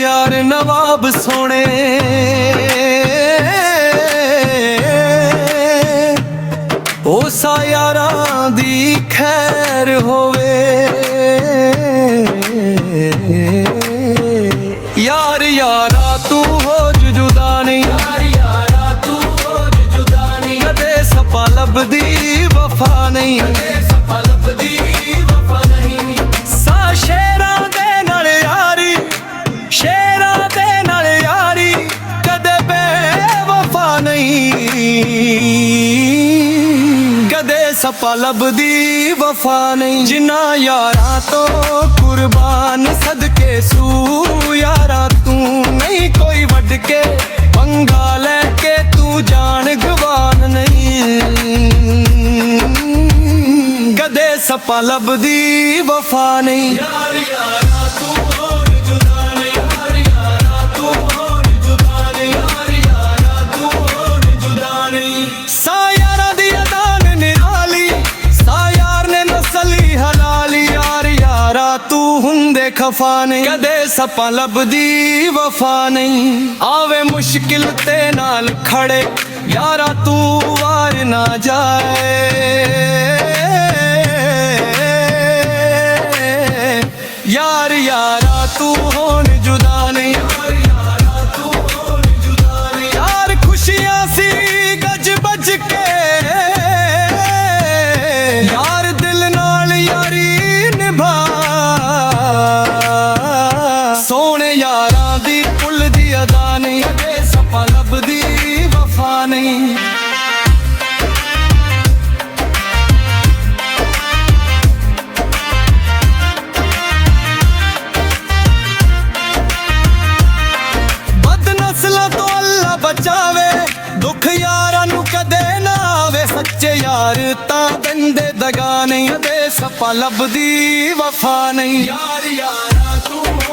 यार नवाब सोने ओसा यारां दी खैर होवे यार यारा तू हो जुदा नहीं यारा तू हो जुदा नहीं कदे सपा लभदी वफा नहीं सपा लभदी वफा नहीं सा शेरां दे नाल यारी शेरां दे नाल यारी कदे बेवफा नहीं कदे सपा लभदी वफा नहीं जिन्ना यारां तो कुर्बान सदके सू यारा तू नहीं कोई वड के पंगा लेके तू जान गवान नहीं कदे सपा लभदी वफा नहीं यार यारा तू खफा नहीं कदे सपा लभदी वफा नहीं आवे मुश्किल ते नाल खड़े यारा तू वार ना जाए यार यारा तू होन जुदा नहीं यारा तू होन जुदा नहीं यार खुशियां सी गज बज के यार दिल नाल यारी निभा सोने यारां दी पुल दी अदा नहीं कदे सपा लभदी वफा नहीं बदनस्लां तो अल्लाह बचावे दुख यारां नू कदे ना आवे सच्चे यार तां बंदे दगा नहीं कदे सपा लभदी वफा नहीं यार यारा तू